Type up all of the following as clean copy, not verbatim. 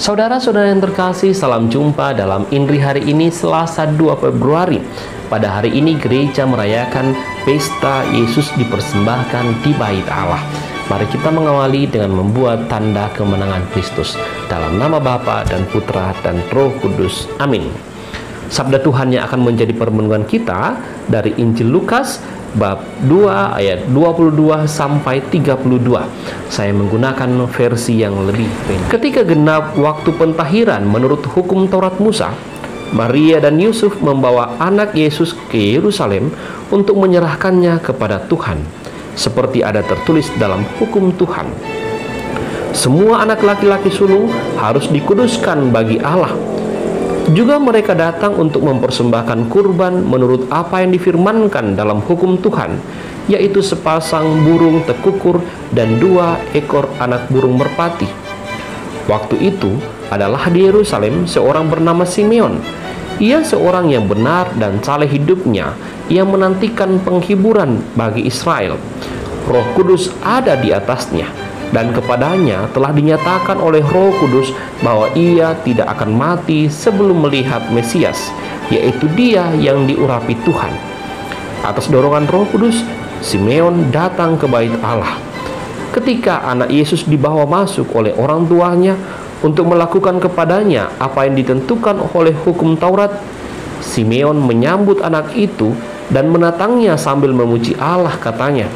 Saudara-saudara yang terkasih, salam jumpa dalam Indri hari ini Selasa 2 Februari. Pada hari ini gereja merayakan pesta Yesus dipersembahkan di bait Allah. Mari kita mengawali dengan membuat tanda kemenangan Kristus. Dalam nama Bapa dan Putra dan Roh Kudus. Amin. Sabda Tuhan yang akan menjadi permenungan kita dari Injil Lukas bab 2 ayat 22 sampai 32. Saya menggunakan versi yang lebih pendek. Ketika genap waktu pentahiran menurut hukum Taurat Musa, Maria dan Yusuf membawa anak Yesus ke Yerusalem untuk menyerahkannya kepada Tuhan, seperti ada tertulis dalam hukum Tuhan. Semua anak laki-laki sulung harus dikuduskan bagi Allah. Juga mereka datang untuk mempersembahkan kurban menurut apa yang difirmankan dalam hukum Tuhan, yaitu sepasang burung tekukur dan 2 ekor anak burung merpati. Waktu itu adalah di Yerusalem seorang bernama Simeon. Ia seorang yang benar dan saleh hidupnya, yang menantikan penghiburan bagi Israel. Roh Kudus ada di atasnya, dan kepadanya telah dinyatakan oleh Roh Kudus bahwa ia tidak akan mati sebelum melihat Mesias, yaitu Dia yang diurapi Tuhan. Atas dorongan Roh Kudus, Simeon datang ke bait Allah. Ketika anak Yesus dibawa masuk oleh orang tuanya untuk melakukan kepadanya apa yang ditentukan oleh hukum Taurat, Simeon menyambut anak itu dan menatangnya sambil memuji Allah, katanya,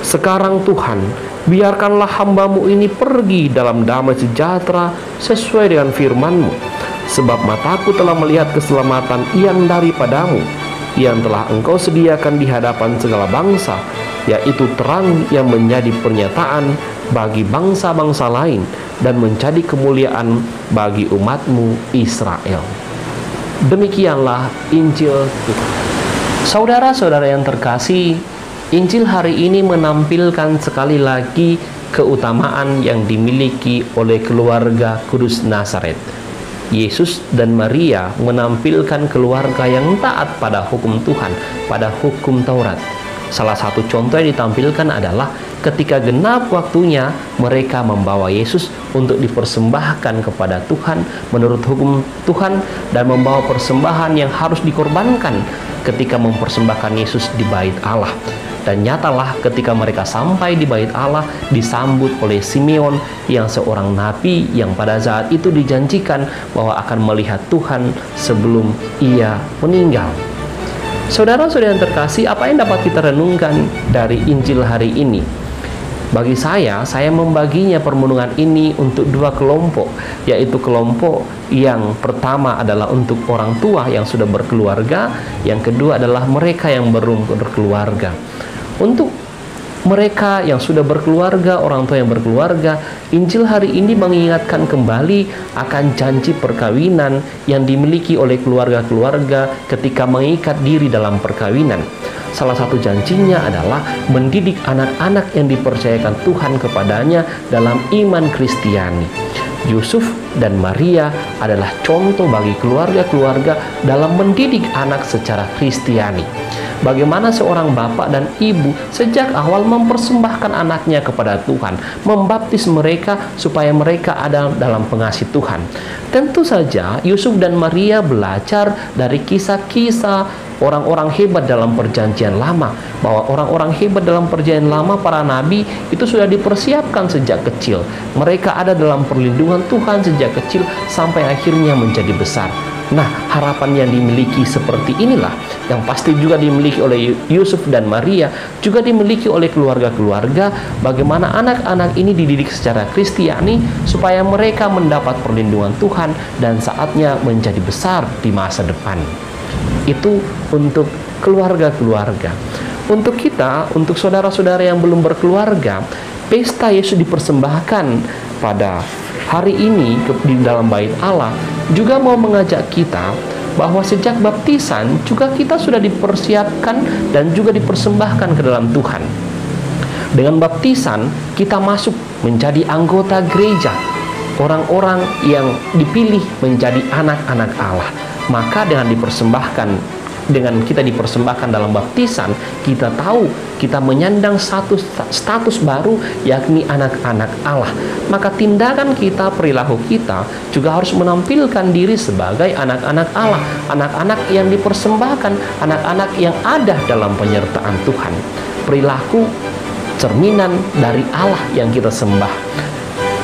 "Sekarang Tuhan, biarkanlah hambamu ini pergi dalam damai sejahtera sesuai dengan firman-Mu, sebab mataku telah melihat keselamatan yang daripadamu, yang telah Engkau sediakan di hadapan segala bangsa, yaitu terang yang menjadi pernyataan bagi bangsa-bangsa lain dan menjadi kemuliaan bagi umat-Mu Israel." Demikianlah Injil Tuhan. Saudara-saudara yang terkasih, Injil hari ini menampilkan sekali lagi keutamaan yang dimiliki oleh keluarga Kudus Nazaret. Yesus dan Maria menampilkan keluarga yang taat pada hukum Tuhan, pada hukum Taurat. Salah satu contoh yang ditampilkan adalah ketika genap waktunya mereka membawa Yesus untuk dipersembahkan kepada Tuhan menurut hukum Tuhan, dan membawa persembahan yang harus dikorbankan ketika mempersembahkan Yesus di bait Allah. Dan nyatalah ketika mereka sampai di bait Allah, disambut oleh Simeon yang seorang nabi yang pada saat itu dijanjikan bahwa akan melihat Tuhan sebelum ia meninggal. Saudara-saudara yang terkasih, apa yang dapat kita renungkan dari Injil hari ini? Bagi saya membaginya permenungan ini untuk 2 kelompok, yaitu kelompok yang pertama adalah untuk orang tua yang sudah berkeluarga, yang kedua adalah mereka yang belum berkeluarga. Untuk mereka yang sudah berkeluarga, orang tua yang berkeluarga, Injil hari ini mengingatkan kembali akan janji perkawinan yang dimiliki oleh keluarga-keluarga ketika mengikat diri dalam perkawinan. Salah satu janjinya adalah mendidik anak-anak yang dipercayakan Tuhan kepadanya dalam iman Kristiani. Yusuf dan Maria adalah contoh bagi keluarga-keluarga dalam mendidik anak secara Kristiani. Bagaimana seorang bapak dan ibu sejak awal mempersembahkan anaknya kepada Tuhan, membaptis mereka supaya mereka ada dalam pengasih Tuhan. Tentu saja Yusuf dan Maria belajar dari kisah-kisah orang-orang hebat dalam perjanjian lama, bahwa orang-orang hebat dalam perjanjian lama, para nabi itu sudah dipersiapkan sejak kecil. Mereka ada dalam perlindungan Tuhan sejak kecil sampai akhirnya menjadi besar. Nah, harapan yang dimiliki seperti inilah yang pasti juga dimiliki oleh Yusuf dan Maria, juga dimiliki oleh keluarga-keluarga, bagaimana anak-anak ini dididik secara Kristiani supaya mereka mendapat perlindungan Tuhan dan saatnya menjadi besar di masa depan. Itu untuk keluarga-keluarga. Untuk kita, untuk saudara-saudara yang belum berkeluarga, pesta Yesus dipersembahkan pada hari ini di dalam bait Allah juga mau mengajak kita bahwa sejak baptisan juga kita sudah dipersiapkan dan juga dipersembahkan ke dalam Tuhan. Dengan baptisan kita masuk menjadi anggota gereja, orang-orang yang dipilih menjadi anak-anak Allah. Maka dengan dipersembahkan dengan kita dipersembahkan dalam baptisan, kita tahu kita menyandang satu status baru, yakni anak-anak Allah. Maka tindakan kita, perilaku kita juga harus menampilkan diri sebagai anak-anak Allah, anak-anak yang dipersembahkan, anak-anak yang ada dalam penyertaan Tuhan. Perilaku cerminan dari Allah yang kita sembah.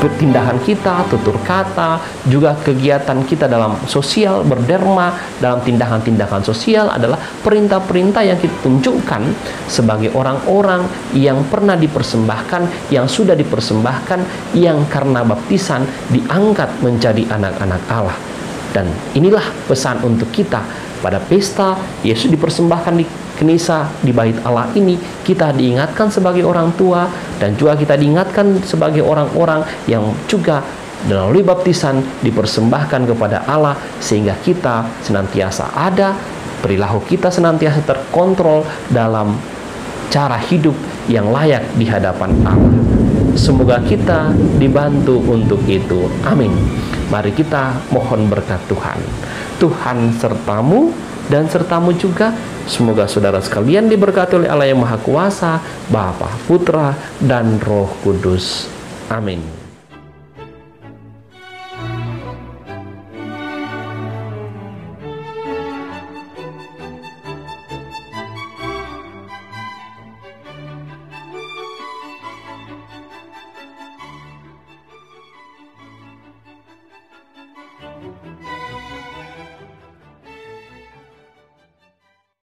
Tindakan kita, tutur kata, juga kegiatan kita dalam sosial, berderma dalam tindakan-tindakan sosial adalah perintah-perintah yang kita tunjukkan sebagai orang-orang yang pernah dipersembahkan, yang sudah dipersembahkan, yang karena baptisan diangkat menjadi anak-anak Allah. Dan inilah pesan untuk kita pada pesta Yesus dipersembahkan di Kenisa, di bait Allah ini. Kita diingatkan sebagai orang tua, dan juga kita diingatkan sebagai orang-orang yang juga melalui baptisan dipersembahkan kepada Allah, sehingga kita senantiasa ada, perilaku kita senantiasa terkontrol dalam cara hidup yang layak di hadapan Allah. Semoga kita dibantu untuk itu. Amin. Mari kita mohon berkat Tuhan. Tuhan sertamu dan sertamu juga. Semoga saudara sekalian diberkati oleh Allah yang Maha Kuasa, Bapa, Putra, dan Roh Kudus. Amin.